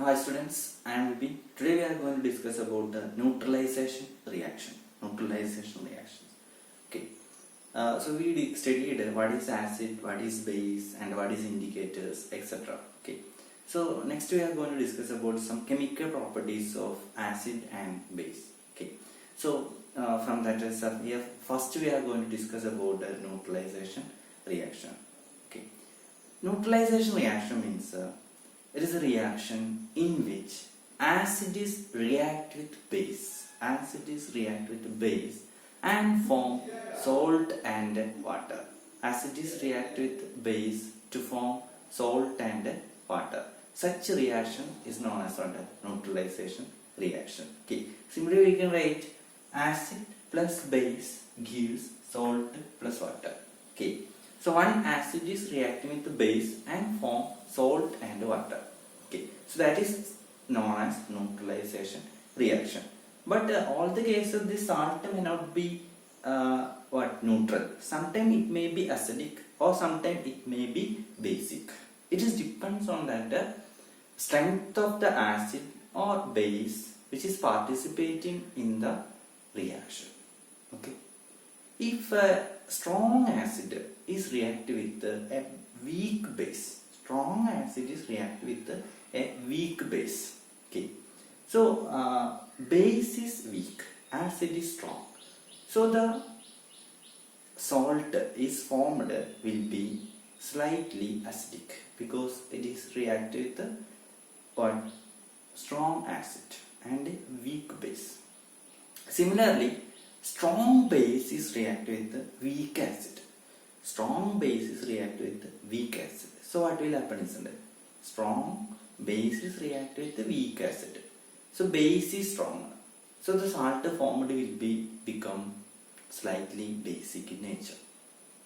Hi students, I am Vipin. Today we are going to discuss about the neutralization reaction. Neutralization reactions. Okay. So we studied what is acid, what is base, and what is indicators, etc. Okay. So next we are going to discuss about some chemical properties of acid and base. Okay. So from that here, first we are going to discuss about the neutralization reaction. Okay. Neutralization reaction means it is a reaction in which acid is react with base. Acid is react with base and form salt and water. Acid is react with base to form salt and water. Such a reaction is known as what? Neutralization reaction. Okay. Simply we can write acid plus base gives salt plus water. Okay. So one acid is reacting with the base and form salt and water. Okay. So that is known as neutralization reaction. But all the cases this salt may not be neutral. Sometimes it may be acidic or sometimes it may be basic. It is depends on that strength of the acid or base which is participating in the reaction. Okay. If a strong acid is reactive with a weak base, strong acid is reactive with a weak base. Okay. So base is weak, acid is strong. So the salt is formed will be slightly acidic because it is reactive with what? Strong acid and a weak base. Similarly, strong base is reactive with weak acid. Strong base is reactive with weak acid. So what will happen is that strong base is reactive with weak acid. So base is stronger. So the salt formed will become slightly basic in nature.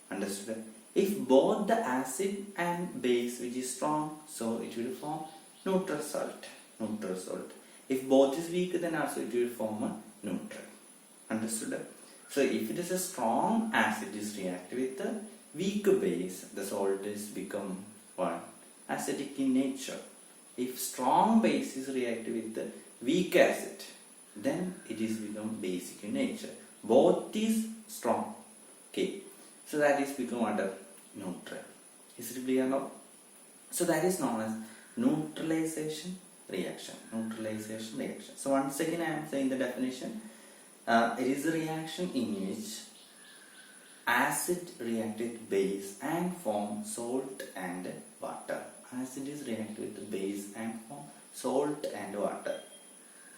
Understood? If both the acid and base which is strong, so it will form neutral salt. Neutral salt. If both is weak, then also it will form a neutral. Understood? So if it is a strong acid is reactive with the weak base, the salt is become what? Acidic in nature. If strong base is reactive with the weak acid, then it is become basic in nature. Both is strong. Okay. So that is become under neutral. Is it clear now? So that is known as neutralization reaction. Neutralization reaction. So once again I am saying the definition. It is a reaction in which acid react with base and form salt and water. Acid is react with base and form salt and water.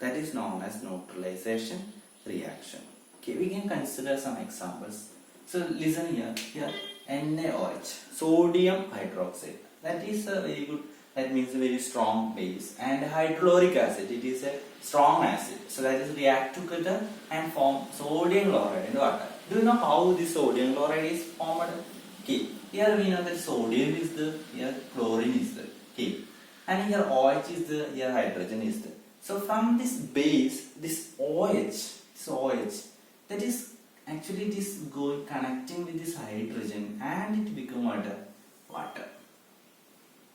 That is known as neutralization reaction. Okay, we can consider some examples. So listen here. Here NaOH, sodium hydroxide. That is a very good. That means a very strong base. And hydrochloric acid, it is a strong acid. So that is react together and form sodium chloride in water. Do you know how this sodium chloride is formed? Okay. Here we know that sodium is there, here chlorine is there. Okay. And here OH is there, here hydrogen is there. So from this base, this OH, that is actually this going connecting with this hydrogen and it become water.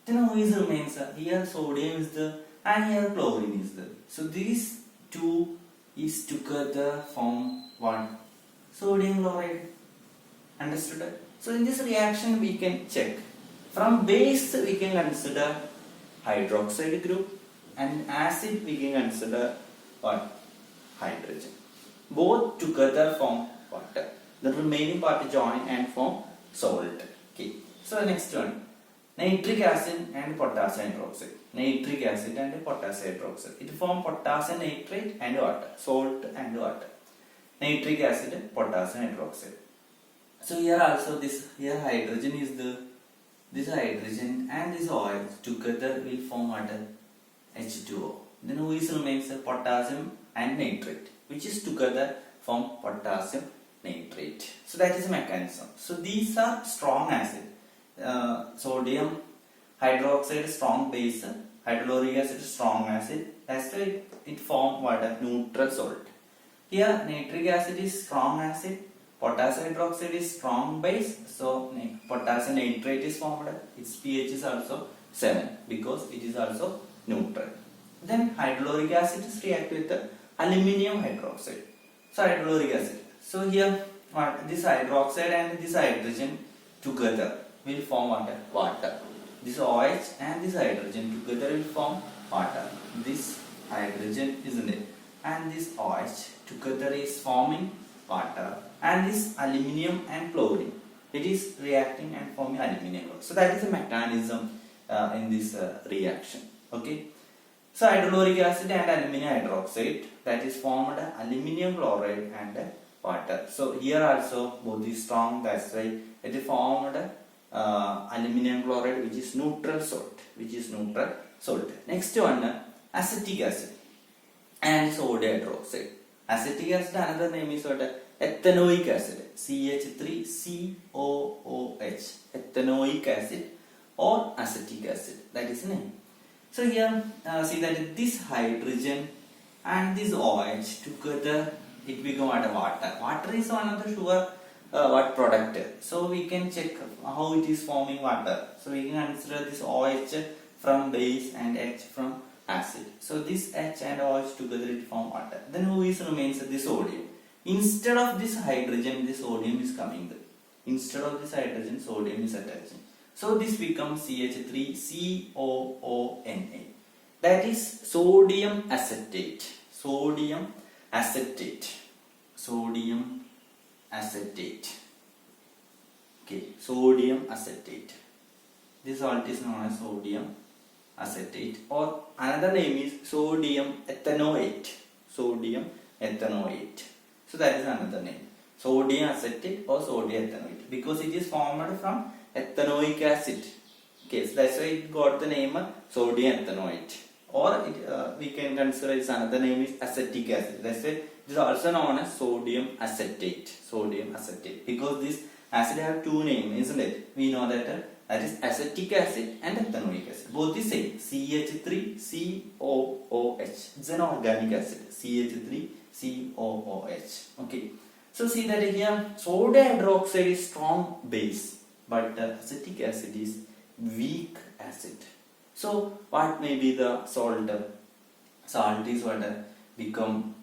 Then who is remains? Here sodium is there and here chlorine is there. So these two is together form what? Sodium chloride. Understood? So in this reaction we can check. From base we can consider hydroxide group and acid we can consider what? Hydrogen. Both together form water. The remaining part join and form salt. Okay. So next one. Nitric acid and potassium hydroxide. Nitric acid and potassium hydroxide. It form potassium nitrate and water. Salt and water. Nitric acid, potassium hydroxide. So here also this here hydrogen is the this hydrogen and this oil together will form water H2O. Then who is remains potassium and nitrate, which is together form potassium nitrate. So that is a mechanism. So these are strong acid. Sodium hydroxide strong base, hydrochloric acid strong acid. That's why it form what? A neutral salt. Here nitric acid is strong acid, potassium hydroxide is strong base, so potassium nitrate is formed. Its pH is also 7 because it is also neutral. Then hydrochloric acid is react with the aluminium hydroxide. So hydrochloric acid. So here what this hydroxide and this hydrogen together will form water. Water. This OH and this hydrogen together will form water. This hydrogen, isn't it? And this OH together is forming water. And this aluminium and chlorine, it is reacting and forming aluminium. So that is the mechanism in this reaction. Okay. So hydrochloric acid and aluminium hydroxide, that is formed aluminium chloride and water. So here also both is strong, that's why it is formed aluminium chloride, which is neutral salt. Next one, acetic acid and sodium hydroxide. Acetic acid, another name is what? Ethanoic acid, CH3COOH, ethanoic acid or acetic acid, that is name. So here see that this hydrogen and this OH together it become water. Water is one of the sure what product. So we can check how it is forming water. So we can consider this OH from base and H from acid. So this H and OH together it form water. Then who is remains the sodium. Instead of this hydrogen, the sodium is coming there. Instead of this hydrogen, sodium is attaching. So this becomes CH3COONA. That is sodium acetate. Sodium acetate. Sodium acetate. Okay, sodium acetate. This salt is known as sodium acetate, or another name is sodium ethanoate. Sodium ethanoate. So that is another name. Sodium acetate or sodium ethanoate, because it is formed from ethanoic acid. Okay, so that's why it got the name sodium ethanoate. Or we can consider its another name is acetic acid. That's why it is also known as sodium acetate. Sodium acetate, because this acid have two names, isn't it? We know that that is acetic acid and ethanoic acid. Both the same, CH3COOH. It's an organic acid, CH3COOH. Okay. So see that here sodium hydroxide is strong base, but acetic acid is weak acid. So what may be the salt? Salt is what become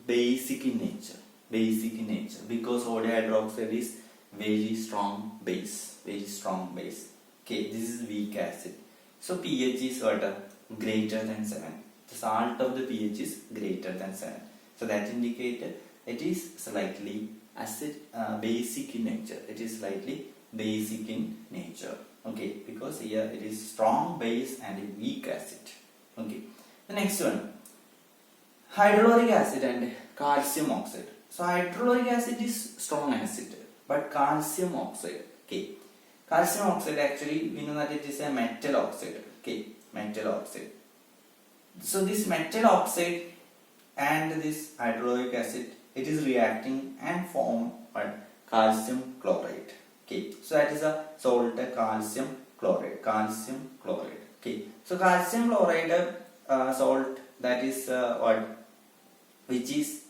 basic in nature. Basic in nature, because sodium hydroxide is very strong base. Very strong base. Okay, this is weak acid. So pH is what? Greater than 7. The salt of the pH is greater than 7. So that indicates it is slightly acid, basic in nature. It is slightly basic in nature. Okay, because here it is strong base and weak acid. Okay, the next one, hydrochloric acid and calcium oxide. So hydrochloric acid is strong acid, but calcium oxide. Okay, calcium oxide actually we know that it is a metal oxide. Okay, metal oxide. So this metal oxide and this hydrochloric acid, it is reacting and form what? Calcium chloride. Okay, so that is a salt, calcium chloride. Calcium chloride. Okay, so calcium chloride salt, that is what? Which is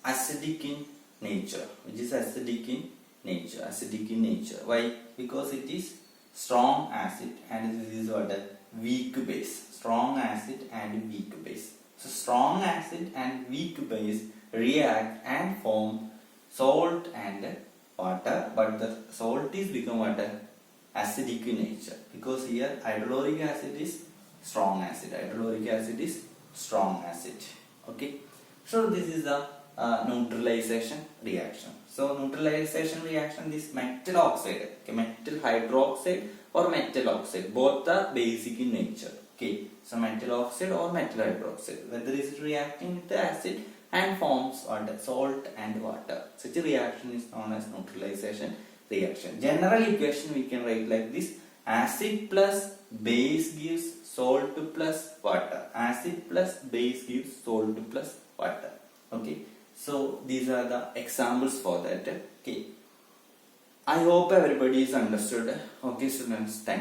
acidic in nature. Which is acidic in nature. Acidic in nature. Why? Because it is strong acid and this is what? Weak base. Strong acid and weak base. So strong acid and weak base react and form salt and water, but the salt is become what? Acidic in nature, because here hydrochloric acid is strong acid. Hydrochloric acid is strong acid. Okay, so this is the neutralization reaction. So neutralization reaction, this metal oxide, okay, metal hydroxide or metal oxide, both are basic in nature. Okay, so metal oxide or metal hydroxide, whether is reacting with the acid and forms what? Salt and water. Such a reaction is known as neutralization reaction. General equation we can write like this: acid plus base gives salt plus water. Acid plus base gives salt plus water. Okay, so these are the examples for that. Okay, I hope everybody is understood. Okay students, thank you.